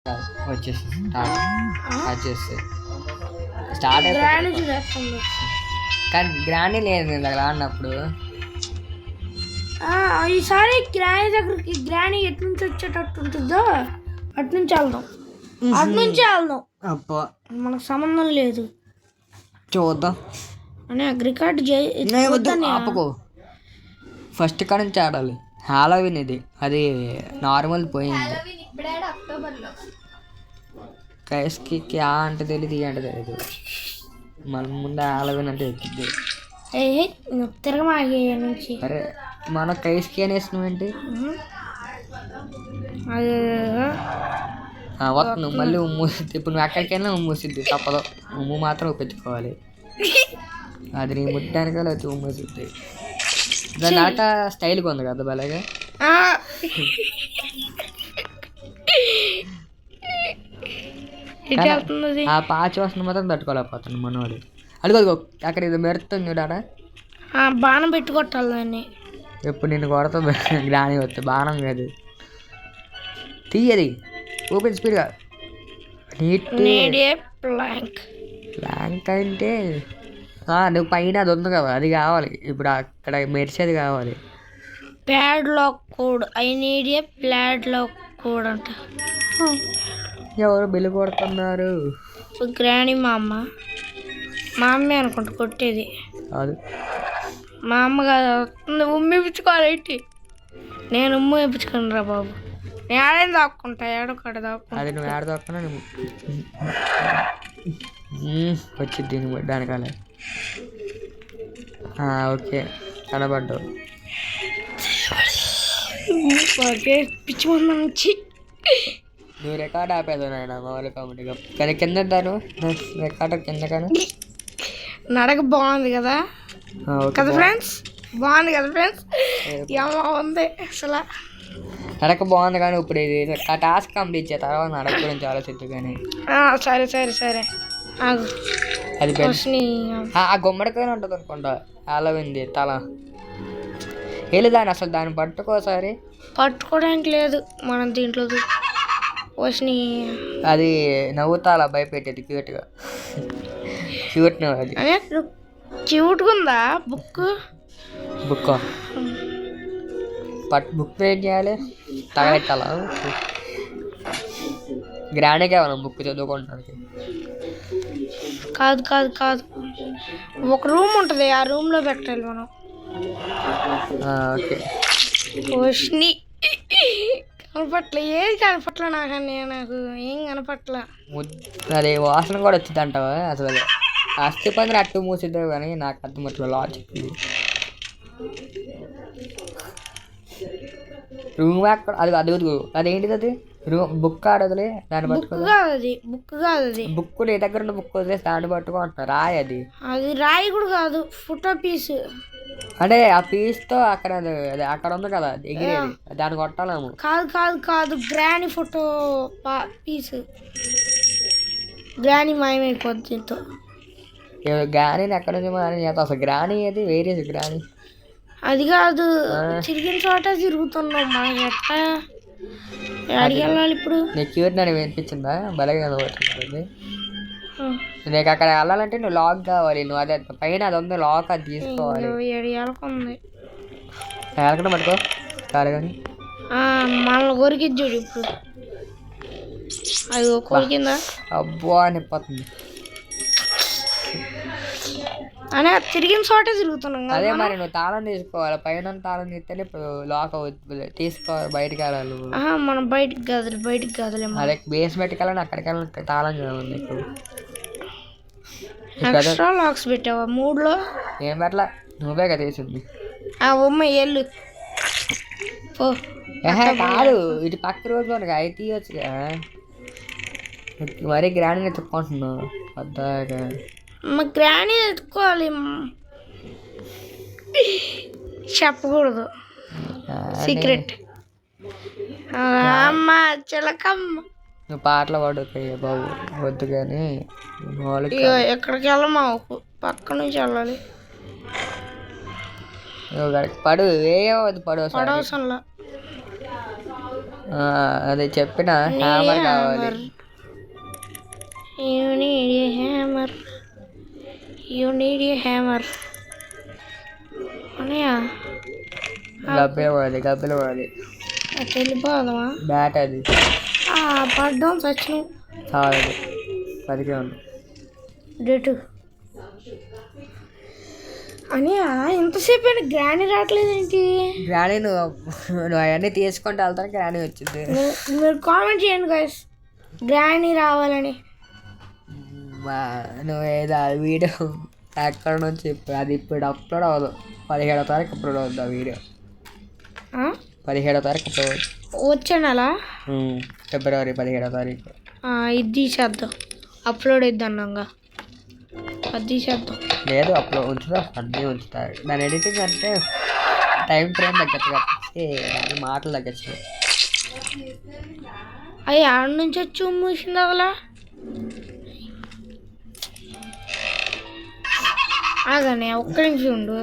వచ్చేసి స్టార్ట్ చేస్తే స్టార్ట్ చూడేస్తుంది. కానీ గ్రాండ్ లేదు నేను అలా అన్నప్పుడు. ఈసారి గ్రాని దగ్గరికి గ్రాని ఎటు నుంచి వచ్చేటట్టు ఉంటుందో అటు నుంచి వెళ్దాం. అబ్బా మనకు సంబంధం లేదు. చూద్దాం అని రికార్డ్ ఆపకో. ఫస్ట్ కాడ నుంచి ఆడాలి. హాలోవిన్ ఇది, అది నార్మల్ పోయింది. కైస్కి క్యా అంటే తెలియదు, అంటే తెలియదు. మన ముందు హాలోవిన్ అంటే ఎక్కిద్ది. తిరగమాగే నుంచి. అరే మన కైస్కి అనేసినవేంటి? వస్తున్నావు మళ్ళీ మూసిద్ది. ఇప్పుడు నువ్వు ఎక్కడికైనా మూసిద్ది, తప్పదు. ఉమ్ము మాత్రం పెట్టుకోవాలి. అది నీ ముట్టానికే వచ్చి మూసిద్ది. దాని ఆట స్టైల్గా ఉంది కదా భలేగా. ఆ పాచి వాసన మాత్రం తట్టుకోలేకపోతాను మనవాడు. అడుగు అక్కడ ఇది మెరుతుంది చూడాడా. బాణం పెట్టి కొట్టాలి దాన్ని. ఎప్పుడు నిన్ను కొడతా గ్రాని వస్తే బాణం కాదు, తీయది. ఓపెన్ స్పీడ్గా నీట్ ప్లాంక్ అంటే నువ్వు పైన అది ఉంది కదా, అది కావాలి. ఇప్పుడు అక్కడ మెరిసేది కావాలి. Padlock code. I need a padlock code అంట. ఎవరు బిల్లు కొడుతున్నారు? గ్రాని మా అమ్మే అనుకుంటా కొట్టేది. అది మా అమ్మ కాదు, ఉమ్మి ఇప్పించుకోవాలి. ఏంటి నేను ఉమ్ము ఇప్పించుకుని రా బాబు. నేను ఆడేం దాక్కుంటా, ఏడొక్కడ దాక్కుంటా. అది నువ్వు ఏడ దాక్కున్నా వచ్చింది దానికాల. ఓకే కనబడ్డావు. పిచ్చి మొన్న నుంచి నువ్వు రికార్డ్ ఆపేదా నాయన మామూలు కామెడీగా. కానీ కింద దాను రికార్డ్ కింద కానీ నడక బాగుంది కదా కదా ఫ్రెండ్స్, బాగుంది కదా ఫ్రెండ్స్. ఏమో ఉంది అసలు నడక బాగుంది. కానీ ఇప్పుడు ఇది టాస్క్ కంప్లీట్ చేయ తర్వాత నడక గురించి ఆలోచిద్దు. కానీ సరే సరే సరే అది ఆ గుమ్మడికాయ ఉంటుంది అనుకుంటా. అలవింది తల వెళ్ళి దాన్ని అసలు దాన్ని పట్టుకోసారి. పట్టుకోవడానికి లేదు మనం దీంట్లో వచ్చి అది నవ్వుతా అలా భయపెట్టేది క్యూట్గా. క్యూట్ అది క్యూట్గా ఉందా బుక్. బుక్ ఏం చేయాలి? తగలెట్టాలా? గ్రాండ్గా మనం బుక్ చదువుకుంటానికి కాదు కాదు కాదు, ఒక రూమ్ ఉంటుంది, ఆ రూమ్లో పెట్టాలి మనం. ఓకే వచ్చి కనపట్ల, ఏది కనపట్ల నాకు ఏం కనపట్ల. అది వాసన కూడా వచ్చింది అంటావా? అసలు అస్థి పందిరి అట్టు మూసిద్దావు కానీ నాకు అర్థమట్ల లాజిక్. రూమ్ అది అదుగు అదేంటిది? అది రూమ్ బుక్ ఆడదులే దాన్ని పట్టుకో. బుక్ కాదు అది. బుక్ నీ దగ్గర ఉన్న బుక్ వదిలేసి దాన్ని పట్టుకో అంటున్నా. రాయి అది రాయి కూడా కాదు, ఫోటో పీస్. అంటే ఆ పీస్తో అక్కడ అక్కడ ఉంది కదా ఎగిరేది, దాన్ని కొట్టాలేమో. కాదు కాదు కాదు, గ్రాని ఫోటో పీస్. గ్రాని మాయమైపోద్ది దీంతో. గ్రానీని ఎక్కడ నుంచి చేస్తా అసలు? గ్రానీ ఏది వేరే గ్రానీ అది కాదు, తిరిగిన చోట తిరుగుతున్నాం. మనకి ఎట్టా అడిగి వెళ్ళాలి ఇప్పుడు? నీకు క్యూట్ నన్ను వినిపించిందా? భలే కనబడుతుంది. నీకు అక్కడ వెళ్ళాలంటే నువ్వు లాక్ కావాలి. నువ్వు అదే పైన అది ఉంది లాక్, అది తీసుకోవాలి. ఎలకడ పట్టుకో కాదు కానీ మనల్ని కొరికిద్ది చూడు ఇప్పుడు. అది కొరికిందా? అబ్బో అనిపోతుంది. అనే తిరిగిన చోటే తిరుగుతున్నాం. అదే మరి నువ్వు తాళం తీసుకోవాలి. పైన తాళం తీస్తేనే ఇప్పుడు లాక్ అవుతుంది. తీసుకోవాలి, బయటకు వెళ్ళాలి. మనం బయటికి కాదులే. అదే బేస్మెంట్కి వెళ్ళాలి, అక్కడికి వెళ్ళాలి. తాళం ఉంది ఇప్పుడు. ఎక్స్ట్రా లాక్స్ పెట్టావా 3లో? ఏం పెట్టలా, నువ్వే కదా తీసింది. ఎల్లు కాదు, ఇటు పక్క రోజు అవి తీయచ్చు. మరీ గ్రాండ్గా చెప్పుకుంటున్నావు వద్దాక. గ్రాని ఎత్తుకోవాలి, చెప్పకూడదు, సీక్రెట్. అమ్మ చిలకమ్మ, నువ్వు పాటలు పాడుతాయి బాబు వద్దు. కానీ ఎక్కడికి వెళ్ళమా, పక్క నుంచి వెళ్ళాలి. పడు ఏ పడు పడవసంలో అదే చెప్పిన హ్యామర్ కావాలి. You need a hammer. You need a hammer. అన్నయ్య గబ్బిల పడాలి అటు వెళ్ళిపోదామా? బ్యాట్ అది పడ్డాం సచిన చాలు 10కే ఉంది. డేటు అన్నయ్య ఎంతసేపు అయినా గ్రానీ రావట్లేదేంటి? గ్రానీ నువ్వు అవన్నీ తీసుకుంటే వెళ్తాను. గ్రానీ వచ్చింది. మీరు కామెంట్ చేయండి గైస్ గ్రానీ రావాలని. నువ్వు ఏదో వీడియో ఎక్కడ నుంచి అది ఇప్పుడు అప్లోడ్ అవ్వదు. 17వ తారీఖు అప్లోడ్ అవుతుంది ఆ వీడియో. 17వ తారీఖు అప్లోడ్ వచ్చే నెల ఫిబ్రవరి 17వ తారీఖు. ఇది తీసేద్దాం, అప్లోడ్ ఇద్దాం. అది తీసేద్దాం. లేదు అప్లోడ్ ఉంచుతా, అన్నీ ఉంచుతారు. దాని ఎడిటింగ్ అంటే టైం ఫ్రేమ్ తగ్గచ్చు కాబట్టి మాటలు తగ్గచ్చు. అవి ఆడ నుంచి వచ్చి మూసింది అలా ఆగానే ఒక్క నిమిషం ఉండు.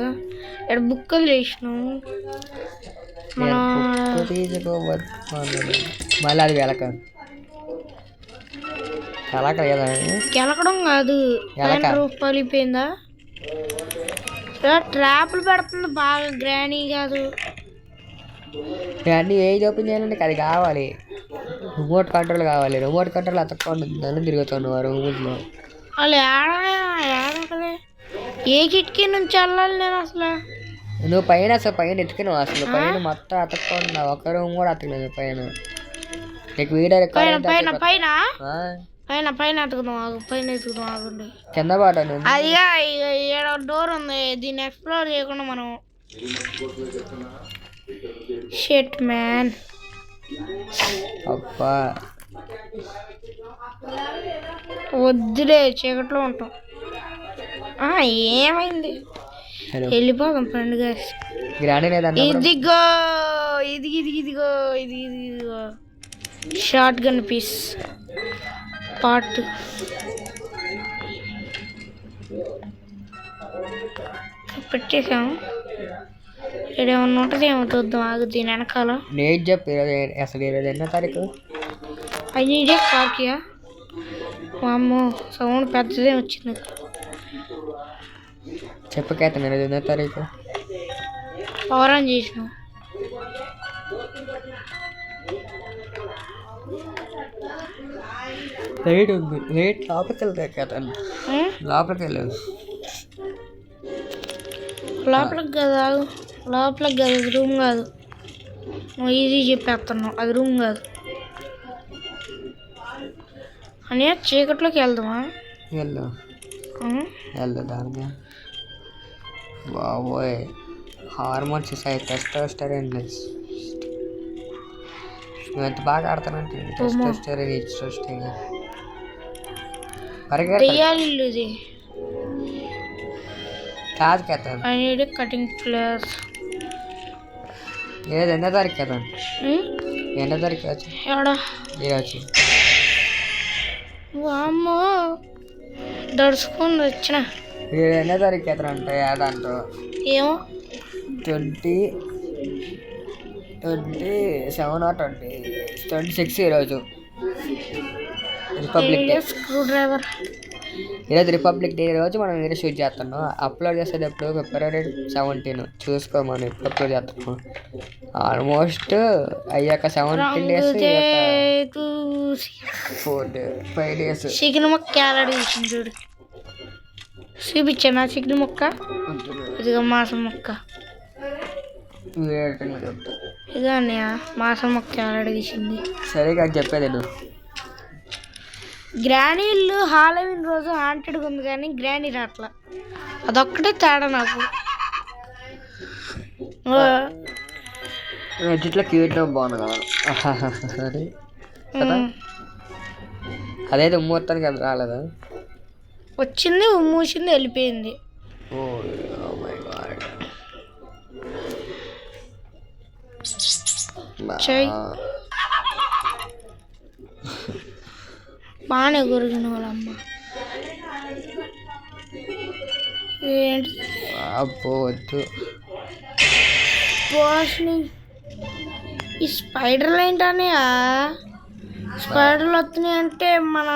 ఇక్కడ బుక్కలు చేసినాం మళ్ళీ అది వెలక కదా కెలకడం కాదు, పలిపోయిందా? ట్రాప్లు పెడుతుంది బాగా. గ్రానీ కాదు, గ్రానీ ఏది ఓపెన్ చేయాలంటే అది కావాలి. రిమోట్ కంట్రోల్ కావాలి. రిమోట్ కంట్రోల్ అతకుండా నన్ను తిరుగుతున్నారు రూమ్లో. వాళ్ళు ఏడకలే. ఏ కిటికీ నుంచి వెళ్ళాలి నేను అసలు? నువ్వు పైన ఎత్తుకున్నావు అసలు. పైన మొత్తం అతకుండా ఒక రూమ్ కూడా అతకలేదు పైన. నీకు వీడియో పైన ఎత్తుకుదాం ఆగండి. కింద పాటాను అదిగా ఏడో డోర్ ఉంది, దీన్ని ఎక్స్ప్లోర్ చేయకుండా మనం. Shit man. అబ్బా వద్దులే, చీకట్లో ఉంటాం. ఏమైంది? వెళ్ళిపోదాం ఫ్రెండ్ గారు. ఇదిగో ఇదిగో షార్ట్ గన్ పీస్ పార్ట్. పెట్టేసాం. ఇక్కడ ఏమన్నా ఉంటుంది ఏమో చూద్దాం. ఆగు, దీని వెనకాల నేను చెప్పి అసలు 22వ తారీఖు అయ్యే పార్కియా. అమ్మో సౌండ్ పెద్దదే వచ్చింది. చెప్పకైతే 22వ తారీఖు పవర్ ఆన్ చేసినాం. లైట్ ఉంది. లైట్ లోపలికి వెళ్తాయి కదా. లోపలికి వెళ్ళదు. లోపలికి కదా, లోపలికి కాదు, అది రూమ్ కాదు. నువ్వు ఈజీ చెప్పేస్తున్నావు, అది రూమ్ కాదు. అని చీకట్లోకి వెళ్దామా? వెళ్దాం దానిగా. బాబోయ్ హార్మోన్స్ టెస్టోస్టెరాన్ నువ్వు ఎంత బాగా ఆడతానంటే టెస్టోస్టెరాన్ పరిగెత్తాలి. కాదు కదా, కటింగ్ ప్లేయర్స్. ఏది 2వ తారీఖు కదా? 2వ తారీఖు వచ్చి ఈరోజు అమ్మో దడుచుకొని వచ్చిన. 2వ తారీఖు కదా అంటే ఏదంటో ఏమో 26 ఈరోజు రిపబ్లిక్ డే. Screw driver. ఈరోజు రిపబ్లిక్ డే రోజు మనం వీడియో షూట్ చేస్తున్నాం. అప్లోడ్ చేసేది ఎప్పుడు ఫిబ్రవరి 17. చూసుకో మనం ఎప్పుడు అప్లోడ్ చేస్తున్నాం. ఆల్మోస్ట్ అయ్యాక 17 days 5 days. చికెన్ ముక్క క్యారెట్ తీసింది చూడు. చూపించాను చికెన్ ముక్క. ఇదిగో మాసం ముక్క. ఇదిగో అన్నయ్య మాసం ముక్క క్యారెట్ తీసింది. సరే కాదు చెప్పేది నువ్వు. గ్రానీ ఇల్లు హాలోవిన్ రోజు హాంటెడ్గా ఉంది కానీ గ్రానీ రాట్లా. అదొక్కటే తేడా నాకు. ఇట్లా క్యూట్గా బాగుంది కదా. అదైతే మొత్తానికి అది రాలేదా? వచ్చింది, మూసింది, వెళ్ళిపోయింది. బాగానే గురిగిన వాళ్ళమ్మ. ఏంటి అబ్బోద్దు వాష్ని ఈ స్పైడర్లు ఏంటని స్పైడర్లు వస్తున్నాయి అంటే మన